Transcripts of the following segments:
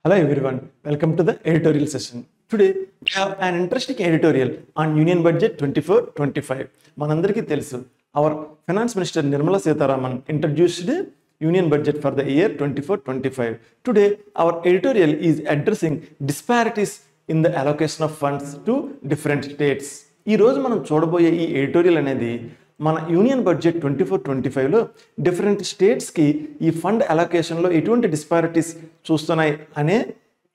Hello everyone, welcome to the editorial session. Today we have an interesting editorial on Union Budget 24-25. Manandariki telusu, our Finance Minister Nirmala Sitharaman introduced Union Budget for the year 24-25. Today our editorial is addressing disparities in the allocation of funds to different states. ఈ రోజు మనం చూడబోయే ఈ editorial అనేది మన union budget 24-25లో different స్టేట్స్కి ఈ fund అలొకేషన్లో ఎటువంటి డిస్పారిటీస్ చూస్తున్నాయి అనే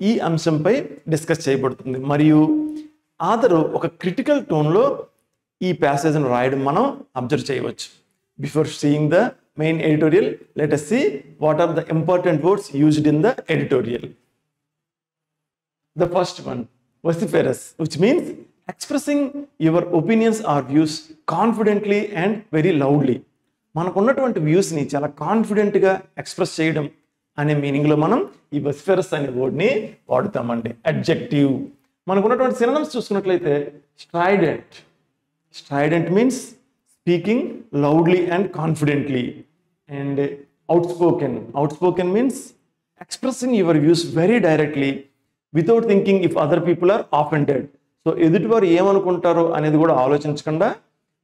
ఈ అంశంపై డిస్కస్ చేయబడుతుంది. మరియు ఆథరు ఒక క్రిటికల్ టోన్లో ఈ ప్యాసేజ్ను రాయడం మనం అబ్జర్వ్ చేయవచ్చు. Before seeing the main editorial, let us see what are the important words used in the editorial. The first one, vociferous, which means expressing your opinions or views confidently and very loudly. మనకు ఉన్నటువంటి వ్యూస్ని చాలా కాన్ఫిడెంట్గా express చేయడం అనే మీనింగ్లో మనం ఈ vociferous అనే వర్డ్ని వాడుతామండి. Adjective. మనకు ఉన్నటువంటి సినోనిమ్స్ చూసుకున్నట్లయితే strident. Strident means speaking loudly and confidently. And outspoken. Outspoken means expressing your views very directly without thinking if other people are offended. So ఎదుటివారు ఏమనుకుంటారో అనేది కూడా ఆలోచించకుండా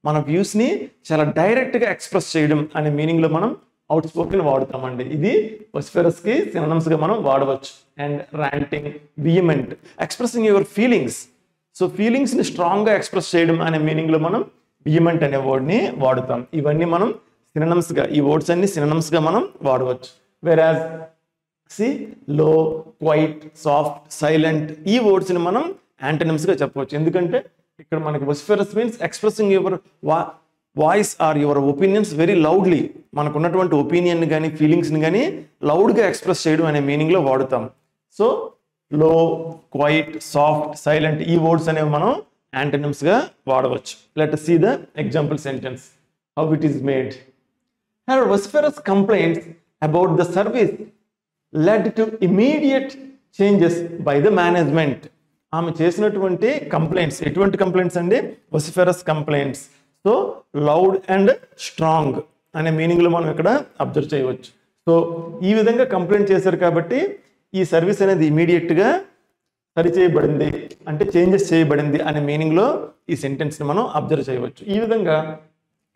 మన వ్యూస్ని చాలా డైరెక్ట్గా ఎక్స్ప్రెస్ చేయడం అనే మీనింగ్లో మనం అవుట్ స్పోకెన్ వాడుతామండి. ఇది vociferousకి సినోనిమ్స్గా మనం వాడవచ్చు. And ranting, vehement, expressing your feelings. So ఫీలింగ్స్ని స్ట్రాంగ్గా ఎక్స్ప్రెస్ చేయడం అనే మీనింగ్లో మనం vehement అనే వర్డ్ని వాడుతాం. ఇవన్నీ మనం సినోనిమ్స్గా, ఈ వర్డ్స్ అన్ని సినోనిమ్స్గా మనం వాడవచ్చు. వెరాజ్ లో, క్వైట్, సాఫ్ట్, సైలెంట్ ఈ వర్డ్స్ని మనం యాంటనిమ్స్గా చెప్పవచ్చు. ఎందుకంటే ఇక్కడ మనకి vociferous means expressing your voice or your opinions very loudly. మనకు ఉన్నటువంటి ఒపీనియన్ కానీ ఫీలింగ్స్ని కానీ లౌడ్గా ఎక్స్ప్రెస్ చేయడం అనే మీనింగ్లో వాడుతాం. సో లో, క్వైట్, సాఫ్ట్, సైలెంట్ ఈ వర్డ్స్ అనేవి మనం యాంటనిమ్స్గా వాడవచ్చు. Let us see the example sentence, how it is made. Her vociferous complaints about the service led to immediate changes by the management. ఆమె చేసినటువంటి కంప్లైంట్స్ ఎటువంటి కంప్లైంట్స్ అండి? vociferous complaints. So loud and strong అనే మీనింగ్లో మనం ఇక్కడ observe చేయవచ్చు. So ఈ విధంగా కంప్లైంట్ చేశారు కాబట్టి ఈ సర్వీస్ అనేది ఇమీడియట్గా సరిచేయబడింది, అంటే చేంజెస్ చేయబడింది అనే మీనింగ్లో ఈ సెంటెన్స్ని మనం అబ్జర్వ్ చేయవచ్చు. ఈ విధంగా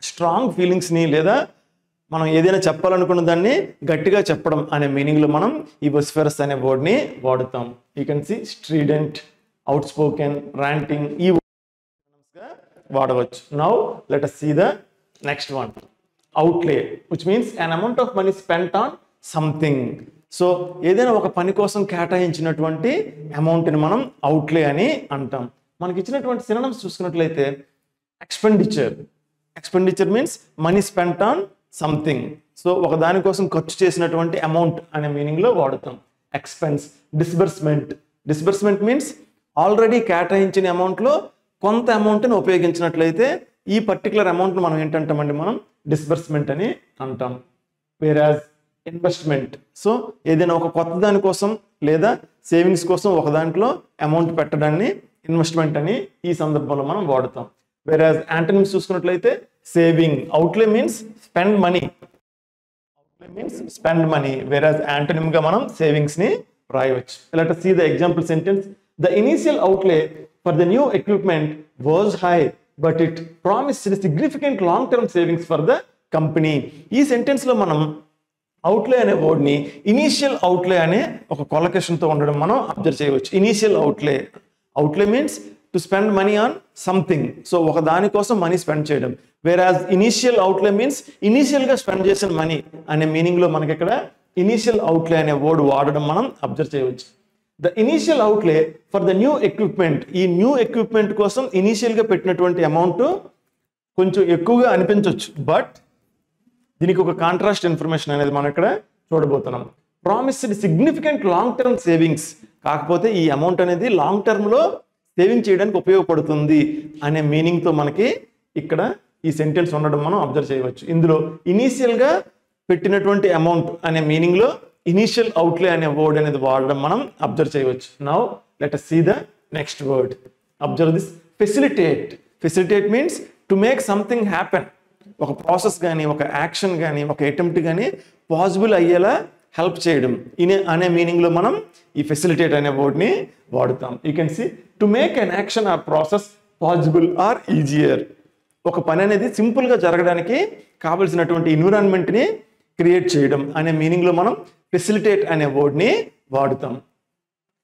స్ట్రాంగ్ ఫీలింగ్స్ని లేదా మనం ఏదైనా చెప్పాలనుకున్న దాన్ని గట్టిగా చెప్పడం అనే మీనింగ్లో మనం ఈ vociferous అనే వర్డ్ని వాడుతాం. You can see strident, outspoken, ranting ఈ వర్డ్స్గా వాడవచ్చు. Now let us see the next one, outlay, which means an amount of money spent on something. So ఏదైనా ఒక పని కోసం కేటాయించినటువంటి అమౌంట్ని మనం అవుట్లే అని అంటాం. మనకి ఇచ్చినటువంటి సినోనిమ్స్ చూసుకున్నట్లయితే expenditure. Expenditure means money spent on something. So ఒక దానికోసం ఖర్చు చేసినటువంటి అమౌంట్ అనే మీనింగ్లో వాడుతాం. Expense. Disbursement. Disbursement means already కేటాయించిన అమౌంట్లో కొంత అమౌంట్ని ఉపయోగించినట్లయితే ఈ పర్టికులర్ అమౌంట్ను మనం ఏంటంటామండి? మనం డిస్బర్స్మెంట్ అని అంటాం. వేరాజ్ ఇన్వెస్ట్మెంట్. సో ఏదైనా ఒక కొత్త దానికోసం లేదా సేవింగ్స్ కోసం ఒక దాంట్లో అమౌంట్ పెట్టడాన్ని ఇన్వెస్ట్మెంట్ అని ఈ సందర్భంలో మనం వాడుతాం. వేరాజ్ యాంటనిమ్స్ చూసుకున్నట్లయితే saving. అవుట్లే means spend money. అవుట్లే means spend money. వేరాజ్ యాంటనిమ్గా మనం సేవింగ్స్ని రాయవచ్చు. Let us see the example sentence. The initial outlay for the new equipment was high, but it promised significant long-term savings for the company. ఈ సెంటెన్స్లో మనం అవుట్లే అనే వర్డ్ని initial అవుట్లే అనే ఒక కొలకేషన్తో ఉండడం మనం observe చేయవచ్చు. Initial అవుట్లే. అవుట్లే means to spend money on something. So ఒక దానికోసం మనీ స్పెండ్ చేయడం. వేరాజ్ ఇనీషియల్ అవుట్లే మీన్స్ ఇనీషియల్గా స్పెండ్ చేసిన మనీ అనే మీనింగ్లో మనకి ఇక్కడ ఇనీషియల్ అవుట్లే అనే వర్డ్ వాడడం మనం అబ్జర్వ్ చేయవచ్చు. The initial అవుట్లే for the new equipment. ఈ న్యూ ఎక్విప్మెంట్ కోసం ఇనీషియల్గా పెట్టినటువంటి అమౌంట్ కొంచెం ఎక్కువగా అనిపించవచ్చు, బట్ దీనికి ఒక కాంట్రాస్ట్ ఇన్ఫర్మేషన్ అనేది మనం ఇక్కడ చూడబోతున్నాం. Promised significant long term savings. కాకపోతే ఈ అమౌంట్ అనేది లాంగ్ టర్మ్లో సేవింగ్ చేయడానికి ఉపయోగపడుతుంది అనే మీనింగ్తో మనకి ఇక్కడ ఈ సెంటెన్స్ ఉండడం మనం అబ్జర్వ్ చేయవచ్చు. ఇందులో ఇనీషియల్గా పెట్టినటువంటి అమౌంట్ అనే మీనింగ్లో ఇనీషియల్ అవుట్లే అనే వర్డ్ అనేది వాడడం మనం అబ్జర్వ్ చేయవచ్చు. Now let us see the next word. Observe this. Facilitate. Facilitate means to make something happen. ఒక ప్రాసెస్ కానీ, ఒక యాక్షన్ కానీ, ఒక అటెంప్ట్ కానీ పాసిబుల్ అయ్యేలా హెల్ప్ చేయడం అనే మీనింగ్లో మనం ఈ ఫెసిలిటేట్ అనే వర్డ్ని వాడుతాం. You can see to make an action or process possible or easier. ఒక పని అనేది సింపుల్గా జరగడానికి కావలసినటువంటి ఎన్విరాన్మెంట్ని క్రియేట్ చేయడం అనే మీనింగ్లో మనం ఫెసిలిటేట్ అనే వర్డ్ని వాడుతాం.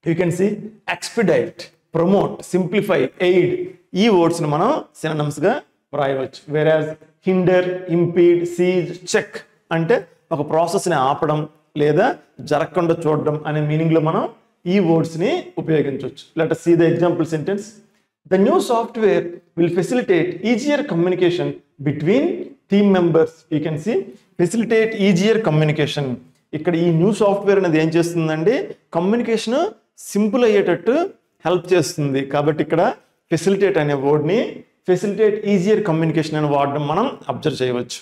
You can see expedite, promote, simplify, aid ఈ వర్డ్స్ని మనం సినోనిమ్స్గా వ్రాయవచ్చు. Whereas hinder, impede, cease, check అంటే ఒక ప్రాసెస్ని ఆపడం లేదా జరగకుండా చూడడం అనే మీనింగ్లో మనం ఈ వర్డ్స్ని ఉపయోగించవచ్చు. Let us see the example sentence. The new software will facilitate easier communication between team members. You can see facilitate easier communication. ఇక్కడ ఈ న్యూ సాఫ్ట్వేర్ అనేది ఏం చేస్తుందండి, కమ్యూనికేషన్ సింపుల్ అయ్యేటట్టు హెల్ప్ చేస్తుంది. కాబట్టి ఇక్కడ ఫెసిలిటేట్ అనే వర్డ్ని ఫెసిలిటేట్ ఈజియర్ కమ్యూనికేషన్ అని వాడడం మనం అబ్జర్వ్ చేయవచ్చు.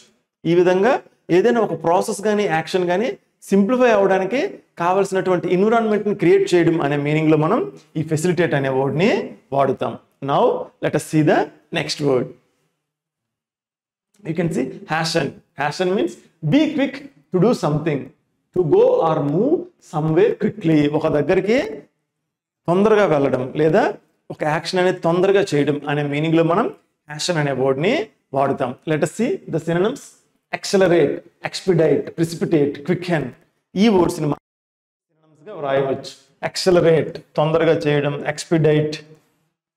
ఈ విధంగా ఏదైనా ఒక ప్రాసెస్ కానీ యాక్షన్ కానీ సింప్లిఫై అవ్వడానికి కావాల్సినటువంటి ఎన్విరాన్మెంట్ని క్రియేట్ చేయడం అనే మీనింగ్లో మనం ఈ ఫెసిలిటేట్ అనే వర్డ్ని వాడుతాం. Now let us see the next word. You can see hasten. Hasten means be quick to do something, to go or move somewhere quickly. ఒక దగ్గరికి తొందరగా వెళ్ళడం లేదా ఒక యాక్షన్ అనేది తొందరగా చేయడం అనే మీనింగ్లో మనం hasten అనే వర్డ్ని వాడుతాం. Let us see the synonyms. Accelerate, expedite, precipitate, quicken ఈ వర్డ్స్ని మనం సినోనిమ్స్గా వ్రాయవచ్చు. యాక్సలరేట్ తొందరగా చేయడం, ఎక్స్పిడైట్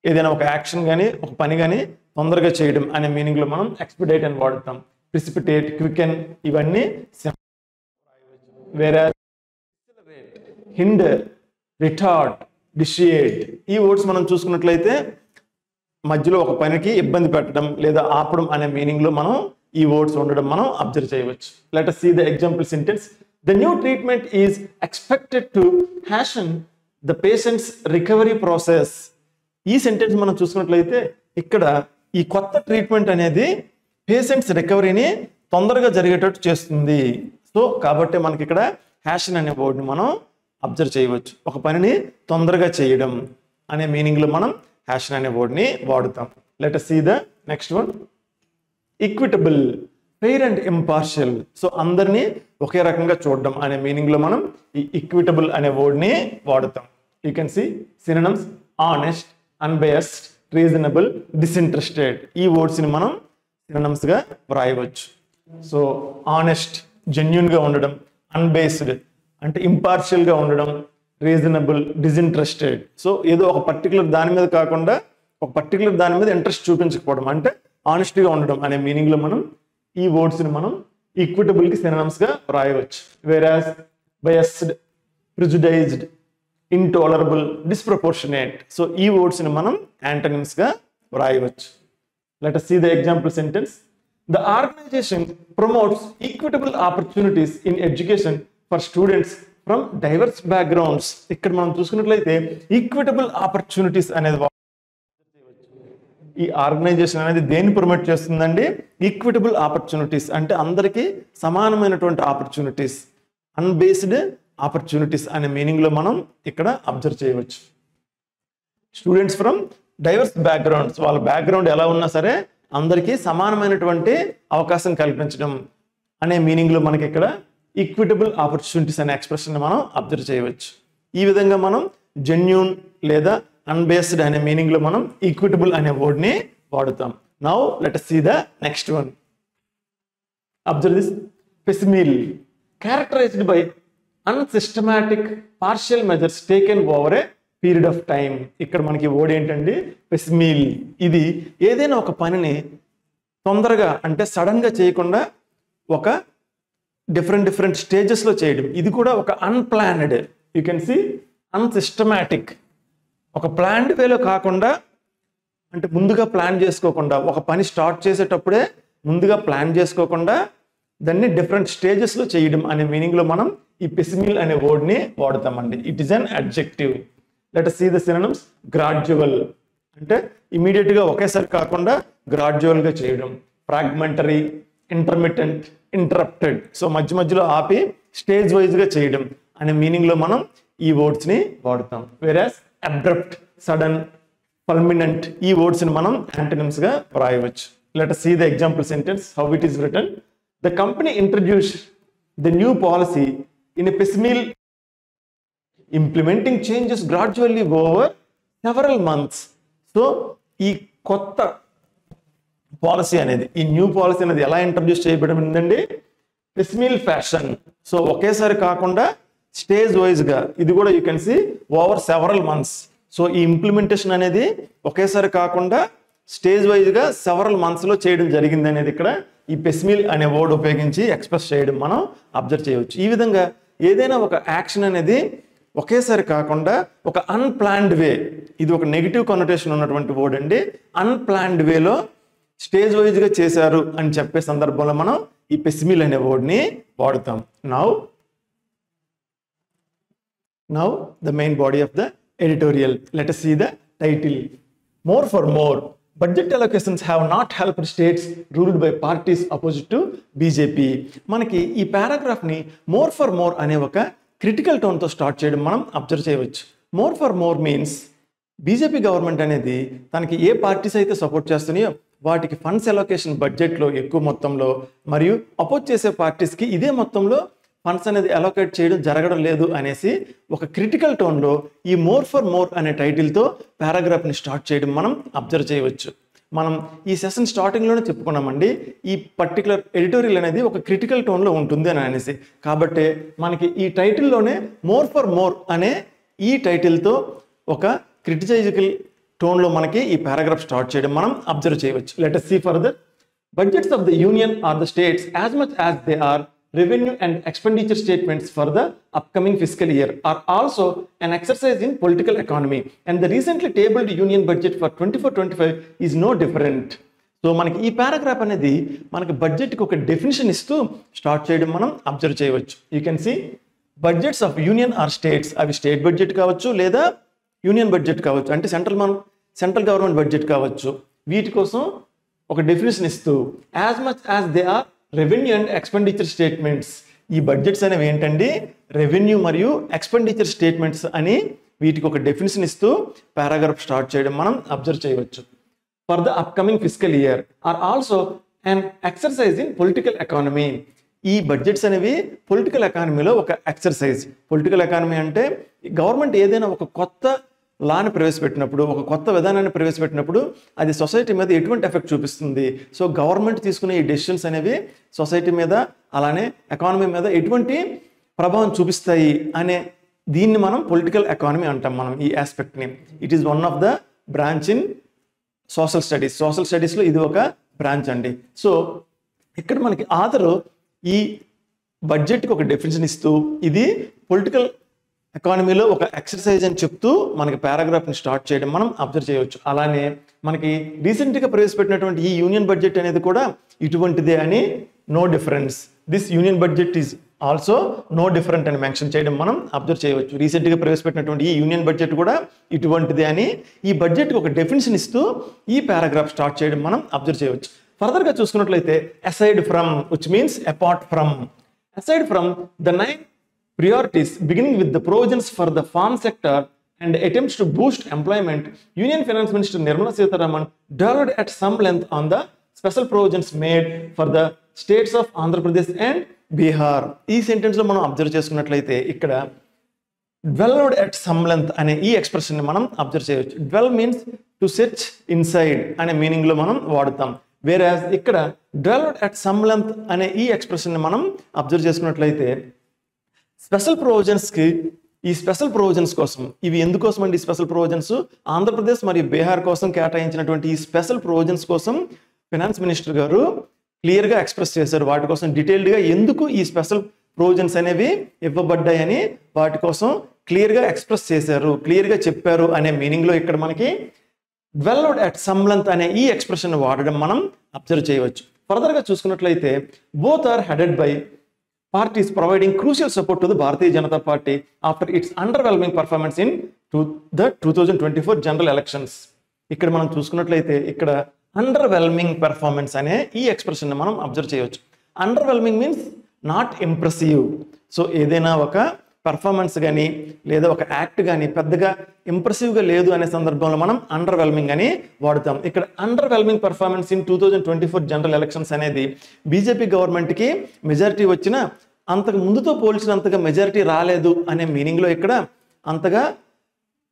ఏదైనా ఒక యాక్షన్ కానీ ఒక పని కానీ తొందరగా చేయడం అనే మీనింగ్లో మనం ఎక్స్పిడైట్ అని వాడుతాం. ప్రిసిపిటేట్, క్వికెన్ ఇవన్నీ వేరే హిండర్, రిటార్డ్, డిషియేట్ ఈ వర్డ్స్ మనం చూసుకున్నట్లయితే మధ్యలో ఒక పనికి ఇబ్బంది పెట్టడం లేదా ఆపడం అనే మీనింగ్లో మనం ఈ వర్డ్స్ ఉండడం మనం అబ్జర్వ్ చేయవచ్చు. Let us see the example sentence. The new treatment is expected to hasten the patient's recovery process. ఈ సెంటెన్స్ మనం చూసుకున్నట్లయితే ఇక్కడ ఈ కొత్త ట్రీట్మెంట్ అనేది పేషెంట్స్ రికవరీని తొందరగా జరిగేటట్టు చేస్తుంది. సో కాబట్టి మనకి ఇక్కడ హ్యాషన్ అనే వర్డ్ని మనం అబ్జర్వ్ చేయవచ్చు. ఒక పనిని తొందరగా చేయడం అనే మీనింగ్లో మనం హ్యాషన్ అనే వర్డ్ని వాడుతాం. Let us see the next one. Equitable, fair and impartial. So అందరినీ ఒకే రకంగా చూడడం అనే మీనింగ్లో మనం ఈ ఈక్విటబుల్ అనే వర్డ్ని వాడుతాం. You can see synonyms honest, unbiased, reasonable, disinterested ఈ వర్డ్స్ని మనం సినోనిమ్స్గా వ్రాయవచ్చు. సో ఆనెస్ట్ జెన్యూన్గా ఉండడం, అన్బేస్డ్ అంటే ఇంపార్షియల్గా ఉండడం, రీజనబుల్, డిసింట్రెస్టెడ్ సో ఏదో ఒక పర్టికులర్ దాని మీద కాకుండా ఒక పర్టికులర్ దాని మీద ఇంట్రెస్ట్ చూపించకపోవడం అంటే ఆనెస్ట్గా ఉండడం అనే మీనింగ్లో మనం ఈ వర్డ్స్ని మనం ఈక్విటబుల్కి సినోనిమ్స్గా వ్రాయవచ్చు. వేరాజ్ బయస్డ్, ప్రిజుడైజ్డ్, ఇంటాలరబుల్, డిస్ప్రపోర్షనేట్ సో ఈ వర్డ్స్ని మనం యాంటనిమ్స్గా వ్రాయవచ్చు. Let us see the example sentence. The organization promotes equitable opportunities in education for students from diverse backgrounds. ఇక్కడ మనం చూసుకున్నట్లయితే ఈక్విటబుల్ ఆపర్చునిటీస్ అనేది ఈ ఆర్గనైజేషన్ అనేది దేన్ని ప్రమోట్ చేస్తుందండి, ఈక్విటబుల్ ఆపర్చునిటీస్ అంటే అందరికీ సమానమైనటువంటి ఆపర్చునిటీస్, అన్బేస్డ్ ఆపర్చునిటీస్ అనే మీనింగ్లో మనం ఇక్కడ అబ్జర్వ్ చేయవచ్చు. స్టూడెంట్స్ ఫ్రమ్ డైవర్స్ బ్యాక్గ్రౌండ్స్ వాళ్ళ బ్యాక్గ్రౌండ్ ఎలా ఉన్నా సరే అందరికీ సమానమైనటువంటి అవకాశం కల్పించడం అనే మీనింగ్లో మనకి ఇక్కడ ఈక్విటబుల్ ఆపర్చునిటీస్ అనే ఎక్స్ప్రెషన్ మనం అబ్జర్వ్ చేయవచ్చు. ఈ విధంగా మనం జెన్యూన్ లేదా అన్బేస్డ్ అనే మీనింగ్లో మనం ఈక్విటబుల్ అనే వర్డ్ని వాడుతాం. Now let us see the next one. Observe this. Piecemeal, characterized by unsystematic partial measures taken over a period of time. ఇక్కడ మనకి వర్డ్ ఏంటండి, పిసిమిల్. ఇది ఏదైనా ఒక పనిని తొందరగా అంటే సడన్గా చేయకుండా ఒక డిఫరెంట్ స్టేజెస్లో చేయడం. ఇది కూడా ఒక అన్ప్లాన్డ్, యూ కెన్ సీ అన్సిస్టమాటిక్ ఒక ప్లాన్డ్ వేలో కాకుండా అంటే ముందుగా ప్లాన్ చేసుకోకుండా ఒక పని స్టార్ట్ చేసేటప్పుడే ముందుగా ప్లాన్ చేసుకోకుండా దాన్ని డిఫరెంట్ స్టేజెస్లో చేయడం అనే మీనింగ్లో మనం ఈ పిసిమిల్ అనే వర్డ్ని వాడతామండి. It is an adjective. Let us see the synonyms. Gradual అంటే ఇమీడియట్గా ఒకేసారి కాకుండా గ్రాడ్యువల్గా చేయడం, ఫ్రాగ్మెంటరీ, ఇంటర్మిటెంట్, ఇంటరప్టెడ్ సో మధ్య మధ్యలో ఆపి స్టేజ్ వైజ్గా చేయడం అనే మీనింగ్లో మనం ఈ వర్డ్స్ని వాడతాం. వేరాస్ అబ్రప్ట్, సడన్, పర్మనెంట్ ఈ వర్డ్స్ని మనం యాంటనిమ్స్గా వ్రాయవచ్చు. Let us see the example sentence how it is written. The company introduced the new policy in a piecemeal implementing changes gradually over several months. So ఈ కొత్త పాలసీ అనేది, ఈ న్యూ పాలసీ అనేది ఎలా ఇంట్రడ్యూస్ చేయబడిందండి? Piecemeal fashion. సో ఒకేసారి కాకుండా stage వైజ్గా, ఇది కూడా you can see over several months. So ఈ ఇంప్లిమెంటేషన్ అనేది ఒకేసారి కాకుండా స్టేజ్ వైజ్గా సెవరల్ మంత్స్లో చేయడం జరిగింది అనేది ఇక్కడ ఈ పిసిమిల్ అనే వర్డ్ ఉపయోగించి ఎక్స్ప్రెస్ చేయడం మనం అబ్జర్వ్ చేయవచ్చు. ఈ విధంగా ఏదైనా ఒక యాక్షన్ అనేది ఒకేసారి కాకుండా ఒక అన్ప్లాన్డ్ వే, ఇది ఒక నెగిటివ్ కనోటేషన్ ఉన్నటువంటి వర్డ్ అండి. అన్ప్లాన్డ్ వేలో స్టేజ్ వైజ్గా చేశారు అని చెప్పే సందర్భంలో మనం ఈ పిసిమిల్ అనే వర్డ్ని వాడుతాం. Now the main body of the editorial. Let us see the title. More for more. Budget allocations have not helped states ruled by parties opposite to BJP. మనకి ఈ పారాగ్రాఫ్ని మోర్ ఫర్ మోర్ అనే ఒక critical టోన్తో start చేయడం మనం observe చేయవచ్చు. More for more means BJP government అనేది తనకి ఏ parties అయితే సపోర్ట్ చేస్తున్నాయో వాటికి ఫండ్స్ అలొకేషన్ బడ్జెట్లో ఎక్కువ మొత్తంలో, మరియు అపోజ్ చేసే పార్టీస్కి ఇదే మొత్తంలో ఫండ్స్ అనేది అలొకేట్ చేయడం జరగడం లేదు అనేసి ఒక క్రిటికల్ టోన్లో ఈ మోర్ ఫర్ మోర్ అనే టైటిల్తో పారాగ్రాఫ్ని స్టార్ట్ చేయడం మనం అబ్జర్వ్ చేయవచ్చు. మనం ఈ సెషన్ స్టార్టింగ్లోనే చెప్పుకున్నామండి, ఈ పర్టికులర్ ఎడిటోరియల్ అనేది ఒక క్రిటికల్ టోన్లో ఉంటుంది అని అనేసి. కాబట్టి మనకి ఈ టైటిల్లోనే మోర్ ఫర్ మోర్ అనే ఈ టైటిల్తో ఒక క్రిటిసైజికల్ టోన్లో మనకి ఈ పారాగ్రాఫ్ స్టార్ట్ చేయడం మనం అబ్జర్వ్ చేయవచ్చు. Let us see further. Budgets of the union or the states, as much as they are revenue and expenditure statements for the upcoming fiscal year, are also an exercise in political economy, and the recently tabled union budget for 24-25 is no different. So మనకి ఈ paragraph అనేది మనకి బడ్జెట్కి ఒక definition ఇస్తూ start చేయడం మనం observe చేయవచ్చు. You can see budgets of union or states, అవి స్టేట్ బడ్జెట్ కావచ్చు లేదా యూనియన్ బడ్జెట్ కావచ్చు, అంటే సెంట్రల్ గవర్నమెంట్ బడ్జెట్ కావచ్చు. వీటి కోసం ఒక డెఫినేషన్ ఇస్తూ as much as they are revenue and expenditure statements, ఈ బడ్జెట్స్ అనేవి ఏంటండి రెవెన్యూ మరియు ఎక్స్పెండిచర్ స్టేట్మెంట్స్ అని వీటికి ఒక డెఫినేషన్ ఇస్తూ పారాగ్రాఫ్ స్టార్ట్ చేయడం మనం అబ్జర్వ్ చేయవచ్చు. For the upcoming fiscal year are also and exercise in political economy, ఈ బడ్జెట్స్ అనేవి పొలిటికల్ ఎకానమీలో ఒక ఎక్సర్సైజ్. పొలిటికల్ ఎకానమీ అంటే గవర్నమెంట్ ఏదైనా ఒక కొత్త లాని ప్రవేశపెట్టినప్పుడు, ఒక కొత్త విధానాన్ని ప్రవేశపెట్టినప్పుడు అది సొసైటీ మీద ఎటువంటి ఎఫెక్ట్ చూపిస్తుంది, సో గవర్నమెంట్ తీసుకునే ఈ డెసిషన్స్ అనేవి సొసైటీ మీద అలానే ఎకానమీ మీద ఎటువంటి ప్రభావం చూపిస్తాయి అనే దీన్ని మనం పొలిటికల్ ఎకానమీ అంటాం మనం ఈ ఆస్పెక్ట్ని. It is one of the branch in social studies. Social స్టడీస్లో ఇది ఒక బ్రాంచ్ అండి. సో ఇక్కడ మనకి ఆథరు ఈ బడ్జెట్కి ఒక డెఫినేషన్ ఇస్తూ ఇది పొలిటికల్ ఎకానమీలో ఒక ఎక్సర్సైజ్ అని చెప్తూ మనకి పారాగ్రాఫ్ని స్టార్ట్ చేయడం మనం అబ్జర్వ్ చేయవచ్చు. అలానే మనకి రీసెంట్గా ప్రవేశపెట్టినటువంటి ఈ యూనియన్ బడ్జెట్ అనేది కూడా ఇటువంటిదే అని no difference, this union budget is also no different అని మెన్షన్ చేయడం మనం అబ్జర్వ్ చేయవచ్చు. రీసెంట్గా ప్రవేశపెట్టినటువంటి ఈ యూనియన్ బడ్జెట్ కూడా ఇటువంటిదే అని ఈ బడ్జెట్కి ఒక డెఫినేషన్ ఇస్తూ ఈ పారాగ్రాఫ్ స్టార్ట్ చేయడం మనం అబ్జర్వ్ చేయవచ్చు. ఫర్దర్గా చూసుకున్నట్లయితే aside from, which means apart from, aside from the 9 priorities beginning with the provisions for the farm sector and attempts to boost employment, Union Finance Minister Nirmala Sitharaman dwelled at some length on the special provisions made for the states of Andhra Pradesh and Bihar. ఈ sentence లో మనం observe చేసుకున్నట్లయితే ఇక్కడ dwelled at some length అనే ఈ expression ని మనం observe చేయవచ్చు. dwell means to search inside అనే మీనింగ్ లో మనం వాడుతాం. వేరాజ్ ఇక్కడ dwelled at some length అనే ఈ ఎక్స్ప్రెషన్ ని మనం అబ్జర్వ్ చేసుకున్నట్లయితే స్పెషల్ ప్రొవిజన్స్కి, ఈ స్పెషల్ ప్రొవిజన్స్ కోసం, ఇవి ఎందుకోసం అండి స్పెషల్ ప్రొవిజన్స్? ఆంధ్రప్రదేశ్ మరియు బీహార్ కోసం కేటాయించినటువంటి ఈ స్పెషల్ ప్రొవిజన్స్ కోసం ఫినాన్స్ మినిస్టర్ గారు క్లియర్గా ఎక్స్ప్రెస్ చేశారు. వాటి కోసం డీటెయిల్డ్గా ఎందుకు ఈ స్పెషల్ ప్రొవిజన్స్ అనేవి ఇవ్వబడ్డాయని వాటి కోసం క్లియర్గా ఎక్స్ప్రెస్ చేశారు, క్లియర్గా చెప్పారు అనే మీనింగ్లో ఇక్కడ మనకి dwelled at some length అనే ఈ ఎక్స్ప్రెషన్ వాడడం మనం అబ్జర్వ్ చేయవచ్చు. ఫర్దర్గా చూసుకున్నట్లయితే both are headed by parties providing crucial support to the Bharatiya Janata Party after its underwhelming performance in the 2024 general elections. ఇక్కడ మనం చూసుకున్నట్లయితే ఇక్కడ అండర్వెల్మింగ్ పెర్ఫార్మెన్స్ అనే ఈ ఎక్స్ప్రెషన్ మనం అబ్జర్వ్ చేయవచ్చు. Underwhelming means not impressive. So ఏదైనా ఒక పెర్ఫార్మెన్స్ కానీ లేదా ఒక యాక్ట్ కానీ పెద్దగా ఇంప్రెసివ్గా లేదు అనే సందర్భంలో మనం అండర్వెల్మింగ్ అని వాడుతాం. ఇక్కడ underwhelming performance in 2024 general elections అనేది బీజేపీ గవర్నమెంట్కి మెజారిటీ వచ్చిన అంతకు ముందుతో పోల్చినంతగా మెజారిటీ రాలేదు అనే మీనింగ్లో ఇక్కడ, అంతగా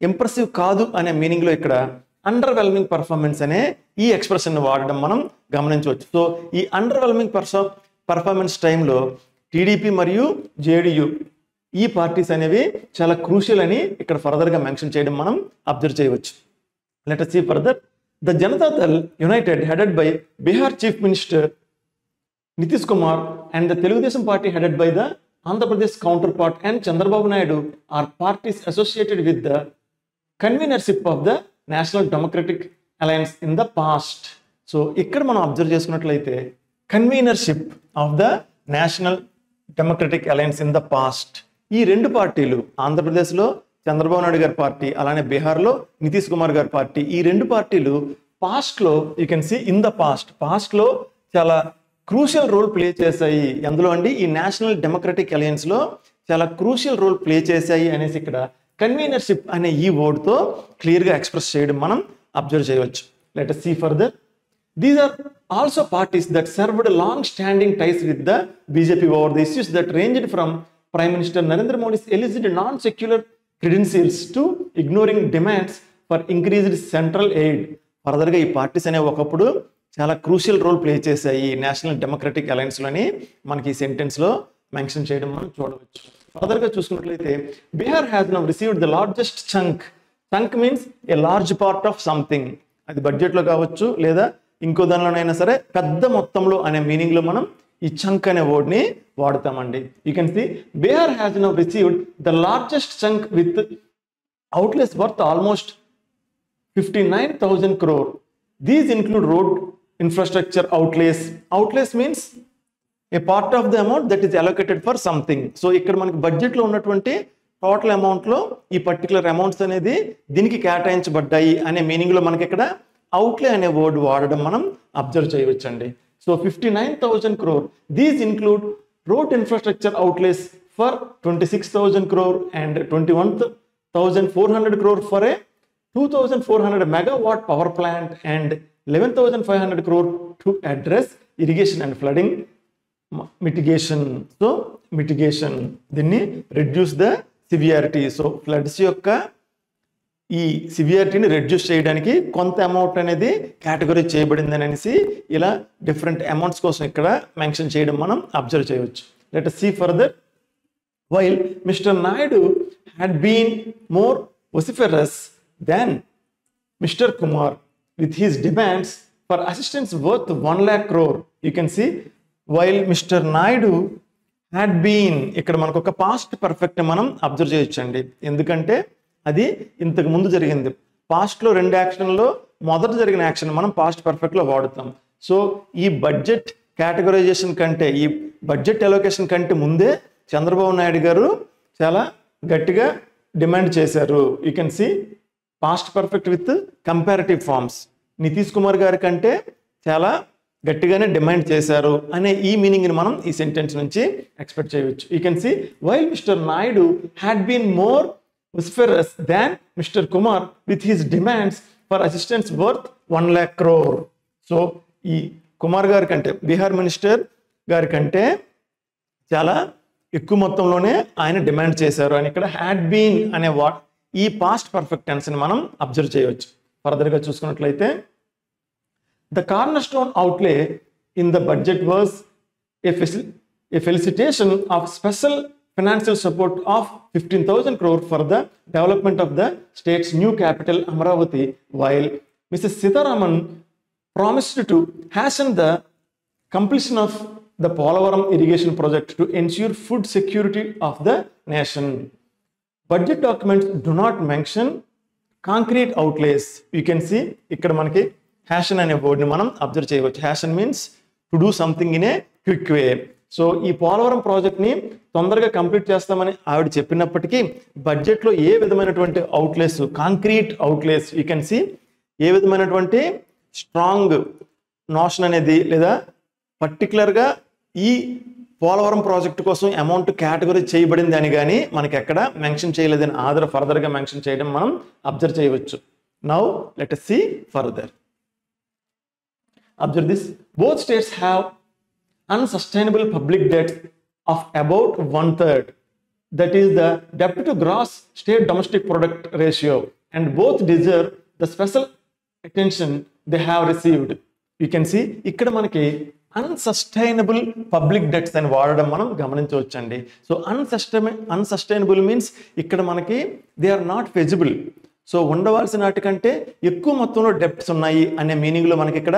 ఇంప్రెసివ్ కాదు అనే మీనింగ్లో ఇక్కడ అండర్వెల్మింగ్ పర్ఫార్మెన్స్ అనే ఈ ఎక్స్ప్రెషన్ వాడడం మనం గమనించవచ్చు. సో ఈ అండర్వెల్మింగ్ పర్ఫార్మెన్స్ టైంలో టీడీపీ మరియు జేడీయూ ఈ పార్టీస్ అనేవి చాలా క్రూషియల్ అని ఇక్కడ ఫర్దర్గా మెన్షన్ చేయడం మనం అబ్జర్వ్ చేయవచ్చు. Let us see further. The Janata Dal United, headed by Bihar Chief Minister Nitish Kumar, and the Telugu Desam Party headed by the Andhra Pradesh counterpart and Chandrababu Naidu, are parties associated with the convenership of the National Democratic Alliance in the past. So ఇక్కడ మనం observe చేసుకున్నట్లయితే convenorship of the national democratic alliance in the past, ఈ రెండు పార్టీలు ఆంధ్రప్రదేశ్లో చంద్రబాబు నాయుడు గారి party, అలానే బీహార్లో నితీష్ కుమార్ గారి పార్టీ, ఈ రెండు పార్టీలు పాస్ట్లో you can see in the పాస్ట్లో చాలా క్రూషియల్ రోల్ ప్లే చేశాయి. అందులో అండి ఈ నేషనల్ డెమోక్రటిక్ అలయన్స్లో చాలా క్రూషియల్ రోల్ ప్లే చేశాయి అనేసి ఇక్కడ కన్వీనర్షిప్ అనే ఈ వర్డ్తో క్లియర్గా ఎక్స్ప్రెస్ చేయడం మనం అబ్జర్వ్ చేయవచ్చు. Let us see further. These are also parties that served long-standing ties with the BJP over the issues that ranged from Prime Minister Narendra Modi's alleged non-secular credentials to ignoring demands for increased central aid. ఫర్దర్గా ఈ parties అనేవి ఒకప్పుడు చాలా crucial role play చేశాయి national democratic అలయన్స్లోని మనకి ఈ సెంటెన్స్లో mention చేయడం మనం చూడవచ్చు. ఫర్దర్గా చూసుకున్నట్లయితే Bihar has now received the largest chunk means a large part of something, అది బడ్జెట్లో కావచ్చు లేదా ఇంకో దానిలోనైనా సరే పెద్ద మొత్తంలో అనే మీనింగ్లో మనం ఈ చంక్ అనే వర్డ్ని వాడతామండి. You can see Bihar has now received the largest chunk with outlays worth almost 59,000 crore. These include road infrastructure outlays. Outlays means a part of the amount that is allocated for something. So ఇక్కడ మనకి బడ్జెట్లో ఉన్నటువంటి total అమౌంట్లో ఈ particular amounts అనేది దీనికి కేటాయించబడ్డాయి అనే మీనింగ్లో మనకి ఇక్కడ అవుట్లే అనే వర్డ్ వాడడం మనం అబ్జర్వ్ చేయవచ్చండి. So 59,000 crore. These include road infrastructure outlays for 26,000 crore and 21,400 crore for a 2,400 megawatt power plant and 11,500 crore to address irrigation and flooding mitigation. So mitigation దీన్ని reduce the severity. So floods యొక్క ఈ సివియారిటీని reduce చేయడానికి కొంత amount అనేది category చేయబడింది అనేసి ఇలా different amounts కోసం ఇక్కడ మెన్షన్ చేయడం మనం అబ్జర్వ్ చేయవచ్చు. Let us see further. While Mr. Naidu had been more vociferous than Mr. Kumar with his demands for assistance worth 1 lakh crore. You can see while Mr. Naidu had been, ఇక్కడ మనకు ఒక past perfect మనం observe చేయొచ్చండి, ఎందుకంటే అది ఇంతకు ముందు జరిగింది. పాస్ట్లో రెండు యాక్షన్లో మొదట జరిగిన యాక్షన్ మనం పాస్ట్ పర్ఫెక్ట్లో వాడుతాం. సో ఈ బడ్జెట్ కేటగరైజేషన్ కంటే, ఈ బడ్జెట్ అలొకేషన్ కంటే ముందే చంద్రబాబు నాయుడు గారు చాలా గట్టిగా డిమాండ్ చేశారు. You can see past perfect with comparative forms. Nitish Kumar గారి కంటే చాలా గట్టిగానే డిమాండ్ చేశారు అనే ఈ మీనింగ్ని మనం ఈ సెంటెన్స్ నుంచి ఎక్స్పెక్ట్ చేయవచ్చు. You can see while mister Naidu had been more vociferous than Mr. Kumar with his demands for assistance worth 1 lakh crore. So ఈ కుమార్ గారి కంటే, బీహార్ మినిస్టర్ గారి కంటే చాలా ఎక్కువ మొత్తంలోనే ఆయన డిమాండ్ చేశారు అని ఇక్కడ హ్యాడ్ బీన్ అనే ఈ పాస్ట్ పర్ఫెక్ట్ టెన్స్ని మనం అబ్జర్వ్ చేయవచ్చు. ఫర్దర్గా చూసుకున్నట్లయితే the corner stone అవుట్లే in the budget was a felicitation of special financial support of 15,000 crore for the development of the state's new capital Amaravati, while Mrs. Sitharaman promised to hasten the completion of the Polavaram irrigation project to ensure food security of the nation. Budget documents do not mention concrete outlays. You can see ikkada manaki hasten ane word ni manam observe cheyavuchu. Hasten means to do something in a quick way. So ఈ పోలవరం ప్రాజెక్ట్ని తొందరగా complete చేస్తామని ఆవిడ చెప్పినప్పటికీ బడ్జెట్లో ఏ విధమైనటువంటి outlays, concrete outlays, you can see ఏ విధమైనటువంటి strong notion అనేది లేదా పర్టికులర్గా ఈ పోలవరం ప్రాజెక్టు కోసం అమౌంట్ కేటగిరీ చేయబడింది అని కానీ మనకి ఎక్కడ మెన్షన్ చేయలేదని ఆధార ఫర్దర్గా మెన్షన్ చేయడం మనం అబ్జర్వ్ చేయవచ్చు. Now let us see further. Observe this. Both states have unsustainable public debt of about 1/3. That is the debt to gross state domestic product ratio, and both deserve the special attention they have received. You can see ఇక్కడ మనకి unsustainable public debts అని వాడడం మనం గమనించవచ్చండి. So unsustainable means ఇక్కడ మనకి they are not ఫెజిబుల్. So ఉండవలసిన వాటికంటే ఎక్కువ మొత్తంలో డెప్ట్స్ ఉన్నాయి అనే మీనింగ్లో మనకి ఇక్కడ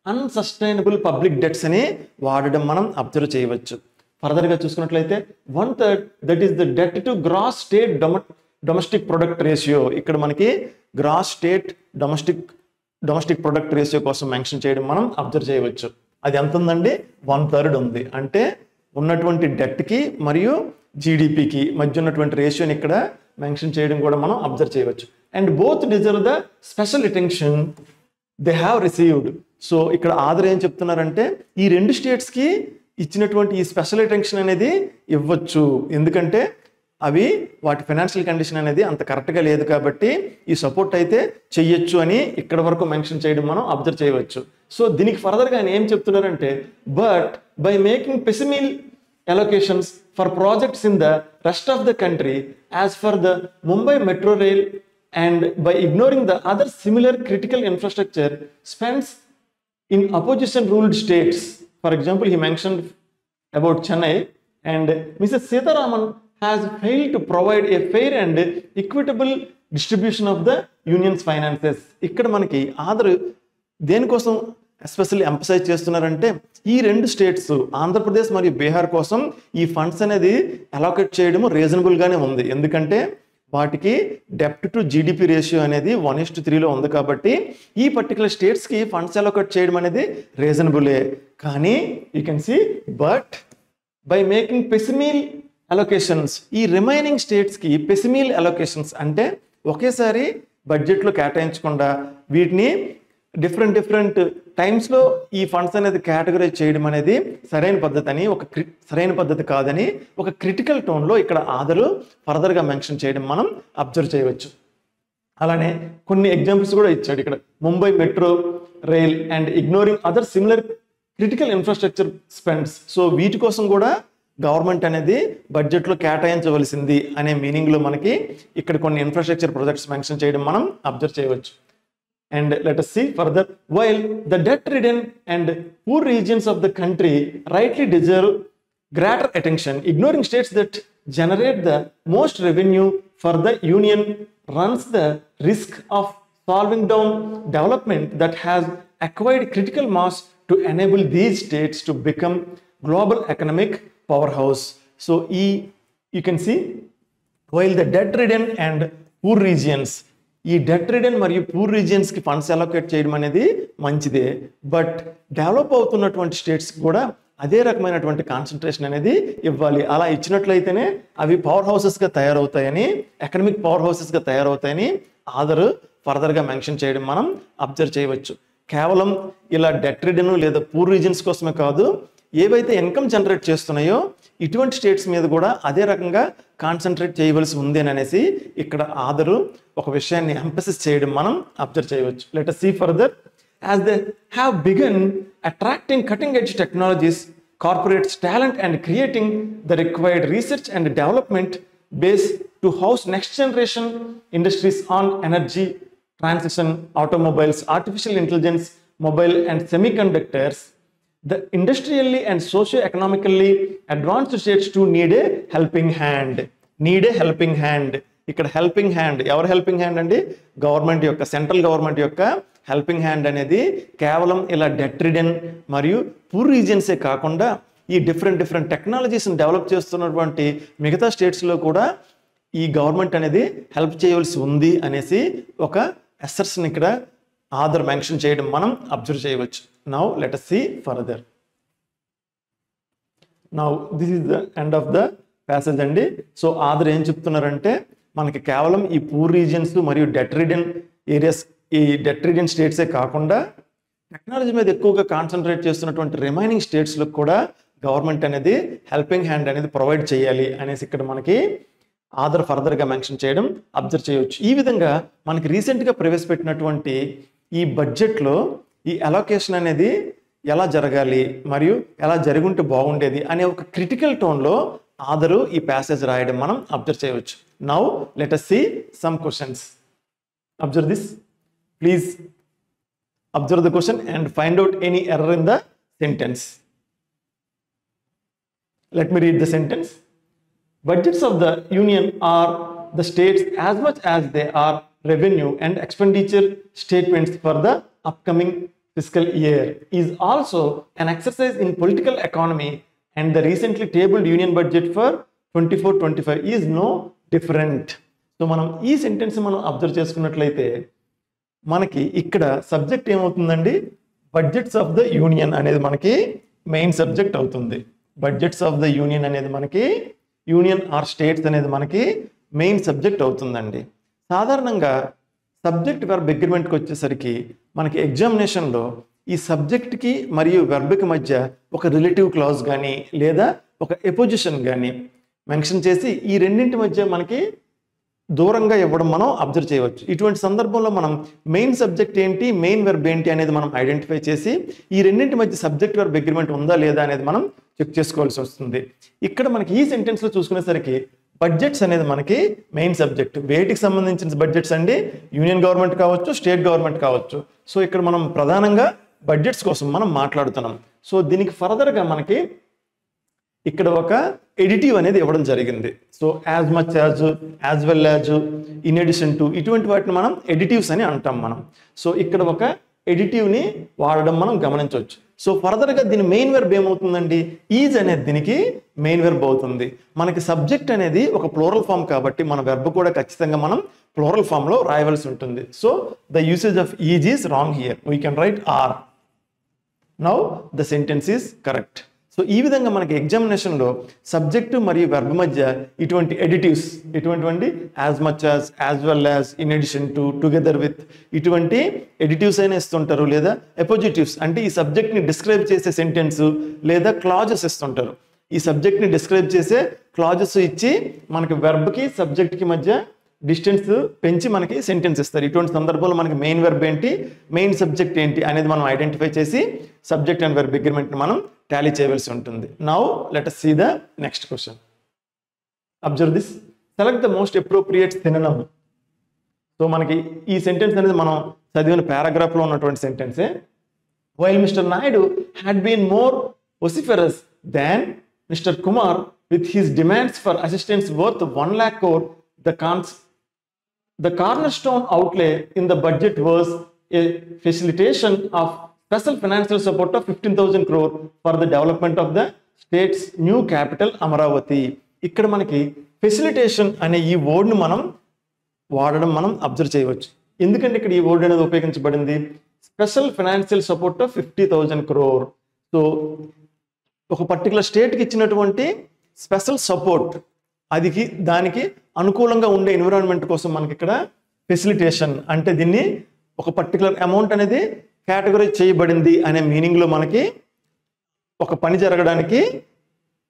అన్సస్టైనబుల్ పబ్లిక్ డెట్స్ అని వాడడం మనం అబ్జర్వ్ చేయవచ్చు. ఫర్దర్గా చూసుకున్నట్లయితే 1/3 that is the debt to gross state domestic product ratio. ఇక్కడ మనకి gross state domestic product ratio కోసం మెన్షన్ చేయడం మనం అబ్జర్వ్ చేయవచ్చు. అది ఎంత ఉందండి? 1/3 ఉంది. అంటే ఉన్నటువంటి డెట్కి మరియు జీడిపికి మధ్య ఉన్నటువంటి రేషియోని ఇక్కడ మెన్షన్ చేయడం కూడా మనం అబ్జర్వ్ చేయవచ్చు. And both deserve the special attention they have received. So ఇక్కడ ఆధార్ ఏం చెప్తున్నారంటే ఈ రెండు స్టేట్స్కి ఇచ్చినటువంటి ఈ స్పెషల్ అటెన్షన్ అనేది ఇవ్వచ్చు. ఎందుకంటే అవి వాటి ఫైనాన్షియల్ కండిషన్ అనేది అంత కరెక్ట్గా లేదు కాబట్టి ఈ సపోర్ట్ అయితే చెయ్యొచ్చు అని ఇక్కడ వరకు మెన్షన్ చేయడం మనం అబ్జర్వ్ చేయవచ్చు. సో దీనికి ఫర్దర్గా ఆయన ఏం చెప్తున్నారంటే but by making piecemeal allocations for projects in the rest of the country as for the Mumbai Metro Rail and by ignoring the other similar critical infrastructure spends in opposition ruled states. For example, he mentioned about Chennai, and Mrs. Sitharaman has failed to provide a fair and equitable distribution of the union's finances. ఇక్కడ మనకి ఆధార్ దేనికోసం especially emphasise చేస్తున్నారంటే ఈ రెండు states Andhra Pradesh మరియు బీహార్ కోసం ఈ funds అనేది అలోకేట్ చేయడం రీజనబుల్గానే ఉంది. ఎందుకంటే వాటికి డెప్ట్ టు జీడిపి రేషియో అనేది 1:3లో ఉంది కాబట్టి ఈ పర్టికులర్ స్టేట్స్కి ఫండ్స్ అలోకేట్ చేయడం అనేది రీజనబులే. కానీ you can see but by making piecemeal allocations ఈ రిమైనింగ్ స్టేట్స్కి పెసిమీల్ అలోకేషన్స్ అంటే ఒకేసారి బడ్జెట్లో కేటాయించకుండా వీటిని డిఫరెంట్ టైమ్స్లో ఈ ఫండ్స్ అనేది కేటగరైజ్ చేయడం అనేది సరైన పద్ధతి కాదని ఒక క్రిటికల్ టోన్లో ఇక్కడ ఆధారు ఫర్దర్గా మెన్షన్ చేయడం మనం అబ్జర్వ్ చేయవచ్చు. అలానే కొన్ని ఎగ్జాంపుల్స్ కూడా ఇచ్చాడు ఇక్కడ. Mumbai metro rail and ignoring other similar critical infrastructure spends. So వీటి కోసం కూడా గవర్నమెంట్ అనేది బడ్జెట్లో కేటాయించవలసింది అనే మీనింగ్లో మనకి ఇక్కడ కొన్ని ఇన్ఫ్రాస్ట్రక్చర్ ప్రాజెక్ట్స్ మెన్షన్ చేయడం మనం అబ్జర్వ్ చేయవచ్చు. And let us see further. While the debt-ridden and poor regions of the country rightly deserve greater attention, ignoring states that generate the most revenue for the union runs the risk of solving down development that has acquired critical mass to enable these states to become global economic powerhouse. So you can see while the debt-ridden and poor regions, ఈ debt ridden మరియు poor రీజియన్స్కి funds allocate చేయడం అనేది మంచిదే. But develop అవుతున్నటువంటి స్టేట్స్కి కూడా అదే రకమైనటువంటి కాన్సన్ట్రేషన్ అనేది ఇవ్వాలి. అలా ఇచ్చినట్లయితేనే అవి పవర్ హౌసెస్గా తయారవుతాయని, ఎకనమిక్ పవర్ హౌసెస్గా తయారవుతాయని ఆధార్ ఫర్దర్గా మెన్షన్ చేయడం మనం అబ్జర్వ్ చేయవచ్చు. కేవలం ఇలా డెట్ రిడన్ లేదా పూర్ రీజియన్స్ కోసమే కాదు, ఏవైతే ఇన్కమ్ జనరేట్ చేస్తున్నాయో ఇటువంటి స్టేట్స్ మీద కూడా అదే రకంగా కాన్సన్ట్రేట్ చేయవలసి ఉంది అని అనేసి ఇక్కడ ఆధారు ఒక విషయాన్ని ఎంఫసిస్ చేయడం మనం అబ్జర్వ్ చేయవచ్చు. Let us see further. As they have begun attracting cutting edge technologies, corporates talent and creating the required research and development base to house next generation industries on energy transition, automobiles, artificial intelligence, mobile and semiconductors, the industrially and socio-economically advanced states to need a helping hand. ఇక్కడ helping hand, ఎవరు helping hand అండి? Government యొక్క, central government యొక్క helping hand అనేది కేవలం ఇలా debt ridden మరియు poor రీజియన్సే కాకుండా ఈ డిఫరెంట్ టెక్నాలజీస్ని డెవలప్ చేస్తున్నటువంటి మిగతా స్టేట్స్లో కూడా ఈ గవర్నమెంట్ అనేది హెల్ప్ చేయవలసి ఉంది అనేసి ఒక అసెర్షన్ ఇక్కడ ఆధార్ మెన్షన్ చేయడం మనం అబ్జర్వ్ చేయవచ్చు. Now let us see further. Now this is the end of the passage అండి. సో ఆధార్ ఏం చెప్తున్నారంటే మనకి కేవలం ఈ పూర్ రీజియన్స్ మరియు డెట్ రిడన్ ఏరియాస్, ఈ డెట్ రిడన్ స్టేట్సే కాకుండా టెక్నాలజీ మీద ఎక్కువగా కాన్సన్ట్రేట్ చేస్తున్నటువంటి రిమైనింగ్ స్టేట్స్లో కూడా గవర్నమెంట్ అనేది హెల్పింగ్ హ్యాండ్ అనేది ప్రొవైడ్ చేయాలి అనేసి ఇక్కడ మనకి ఆధార్ ఫర్దర్గా మెన్షన్ చేయడం అబ్జర్వ్ చేయవచ్చు. ఈ విధంగా మనకి రీసెంట్గా ప్రవేశపెట్టినటువంటి ఈ బడ్జెట్లో ఈ అలోకేషన్ అనేది ఎలా జరగాలి మరియు ఎలా జరుగుంటే బాగుండేది అనే ఒక క్రిటికల్ టోన్లో ఆథరు ఈ ప్యాసేజ్ రాయడం మనం అబ్జర్వ్ చేయవచ్చు. Now let us see some questions. Observe this. Please observe the question and find out any error in the sentence. Let me read the sentence. Budgets of the union are the states as much as they are revenue and expenditure statements for the upcoming fiscal year is also an exercise in political economy, and the recently tabled union budget for 24-25 is no different. So మనం ఈ sentence మనం observe చేసుకున్నట్లయితే మనకి ఇక్కడ subject ఏమవుతుందండి, budgets of the union అనేది మనకి main subject అవుతుంది. బడ్జెట్స్ ఆఫ్ ద యూనియన్ అనేది మనకి యూనియన్ ఆర్ స్టేట్స్ అనేది మనకి మెయిన్ సబ్జెక్ట్ అవుతుందండి. సాధారణంగా సబ్జెక్ట్ వెర్బ్ అగ్రిమెంట్కి వచ్చేసరికి మనకి ఎగ్జామినేషన్లో ఈ సబ్జెక్ట్కి మరియు వెర్బ్కి మధ్య ఒక రిలేటివ్ క్లాజ్ కానీ లేదా ఒక ఎపోజిషన్ కానీ మెన్షన్ చేసి ఈ రెండింటి మధ్య మనకి దూరంగా ఇవ్వడం మనం అబ్జర్వ్ చేయవచ్చు. ఇటువంటి సందర్భంలో మనం మెయిన్ సబ్జెక్ట్ ఏంటి, మెయిన్ వెర్బ్ ఏంటి అనేది మనం ఐడెంటిఫై చేసి ఈ రెండింటి మధ్య సబ్జెక్ట్ వెర్బ్ అగ్రిమెంట్ ఉందా లేదా అనేది మనం చెక్ చేసుకోవాల్సి వస్తుంది. ఇక్కడ మనకి ఈ సెంటెన్స్లో చూసుకునేసరికి బడ్జెట్స్ అనేది మనకి మెయిన్ సబ్జెక్ట్. వేటికి సంబంధించిన బడ్జెట్స్ అండి, యూనియన్ గవర్నమెంట్ కావచ్చు, స్టేట్ గవర్నమెంట్ కావచ్చు. సో ఇక్కడ మనం ప్రధానంగా బడ్జెట్స్ కోసం మనం మాట్లాడుతున్నాం. సో దీనికి ఫర్దర్గా మనకి ఇక్కడ ఒక ఎడిటివ్ అనేది ఇవ్వడం జరిగింది. So as much as well as, in addition to, ఇటువంటి వాటిని మనం ఎడిటివ్స్ అని అంటాం మనం. సో ఇక్కడ ఒక ఎడిటివ్ని వాడడం మనం గమనించవచ్చు. సో ఫర్దర్గా దీని మెయిన్ వెర్బ్ ఏమవుతుందండి, ఈజ్ అనేది దీనికి మెయిన్ వెర్బ్ అవుతుంది. మనకి సబ్జెక్ట్ అనేది ఒక ప్లూరల్ ఫామ్ కాబట్టి మన వెర్బ్ కూడా ఖచ్చితంగా మనం ప్లూరల్ ఫామ్లో రాయవలసి ఉంటుంది. So the usage of is is wrong here, we can write are. Now the sentence is correct. So ఈ విధంగా మనకి ఎగ్జామినేషన్లో సబ్జెక్టు మరియు వెర్బ్ మధ్య ఇటువంటి ఎడిటివ్స్, ఇటువంటి as much as well as, in addition to, together with, ఇటువంటి additives అయినా ఇస్తుంటారు. లేదా ఎపోజిటివ్స్ అంటే ఈ సబ్జెక్ట్ని డిస్క్రైబ్ చేసే సెంటెన్స్ లేదా క్లాజెస్ ఇస్తుంటారు. ఈ సబ్జెక్ట్ని డిస్క్రైబ్ చేసే క్లాజెస్ ఇచ్చి మనకి వెర్బ్కి సబ్జెక్ట్కి మధ్య డిస్టెన్స్ పెంచి మనకి సెంటెన్స్ ఇస్తారు. ఇటువంటి సందర్భంలో మనకి మెయిన్ వెర్బ్ ఏంటి, మెయిన్ సబ్జెక్ట్ ఏంటి అనేది మనం ఐడెంటిఫై చేసి సబ్జెక్ట్ అండ్ వెర్బ్ అగ్రిమెంట్ని మనం టాలీ చేయవలసి ఉంటుంది. Now let us see the next question. Observe this. Select the most appropriate synonym. So మనకి ఈ సెంటెన్స్ అనేది మనం చదివిన పారాగ్రాఫ్లో ఉన్నటువంటి సెంటెన్సే. While Mr. Naidu had been more vociferous than Mr. Kumar with his demands for assistance worth 1 lakh crore, the cornerstone outlay in the budget was a facilitation of special financial support of 15,000 crore for the development of the state's new capital Amaravati. ఇక్కడ మనకి facilitation అనే ఈ వర్డ్ని మనం వాడడం మనం observe చేయవచ్చు. ఎందుకంటే ఇక్కడ ఈ వర్డ్ అనేది ఉపయోగించబడింది, special financial support of 50,000 crore. So ఒక పర్టికులర్ స్టేట్కి ఇచ్చినటువంటి స్పెషల్ సపోర్ట్, అది దానికి అనుకూలంగా ఉండే ఎన్విరాన్మెంట్ కోసం మనకి ఇక్కడ ఫెసిలిటేషన్ అంటే దీన్ని ఒక పర్టికులర్ అమౌంట్ అనేది కేటగరైజ్ చేయబడింది అనే మీనింగ్లో మనకి ఒక పని జరగడానికి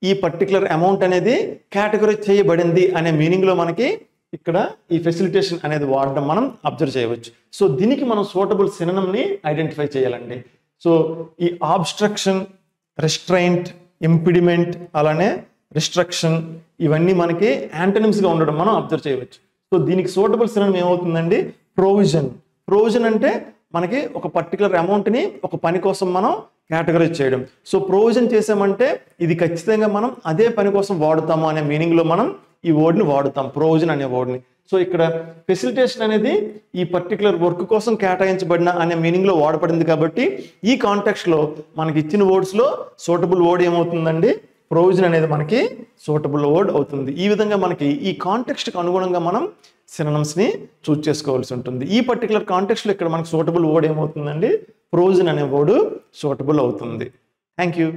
ఈ పర్టికులర్ అమౌంట్ అనేది కేటగరైజ్ చేయబడింది అనే మీనింగ్లో మనకి ఇక్కడ ఈ ఫెసిలిటేషన్ అనేది వాడడం మనం అబ్జర్వ్ చేయవచ్చు. సో దీనికి మనం సూటబుల్ సినోనిమ్ని ఐడెంటిఫై చేయాలండి. సో ఈ ఆబ్స్ట్రక్షన్, రెస్ట్రైంట్, ఇంపిడిమెంట్, అలానే రిస్ట్రక్షన్, ఇవన్నీ మనకి యాంటనిమ్స్గా ఉండడం మనం అబ్జర్వ్ చేయవచ్చు. సో దీనికి సూటబుల్ సినోనిమ్ ఏమవుతుందండి, ప్రొవిజన్. ప్రొవిజన్ అంటే మనకి ఒక పర్టికులర్ అమౌంట్ని ఒక పని కోసం మనం కేటగరైజ్ చేయడం. సో ప్రొవిజన్ చేసామంటే ఇది ఖచ్చితంగా మనం అదే పని కోసం వాడుతాము అనే మీనింగ్లో మనం ఈ వర్డ్ని వాడుతాం, ప్రొవిజన్ అనే వర్డ్ని. సో ఇక్కడ ఫెసిలిటేషన్ అనేది ఈ పర్టికులర్ వర్క్ కోసం కేటాయించబడిన అనే మీనింగ్లో వాడబడింది కాబట్టి ఈ కాంటెక్స్ట్లో మనకి ఇచ్చిన వర్డ్స్లో సూటబుల్ వర్డ్ ఏమవుతుందండి, ప్రొవిజన్ అనేది మనకి సూటబుల్ వర్డ్ అవుతుంది. ఈ విధంగా మనకి ఈ కాంటెక్స్ట్కి అనుగుణంగా మనం సినోనిమ్స్ని చూస్ చేసుకోవాల్సి ఉంటుంది. ఈ పర్టికులర్ కాంటెక్స్ట్లో ఇక్కడ మనకి సూటబుల్ వర్డ్ ఏమవుతుందండి, ప్రొవిజన్ అనే వర్డ్ సూటబుల్ అవుతుంది. Thank you.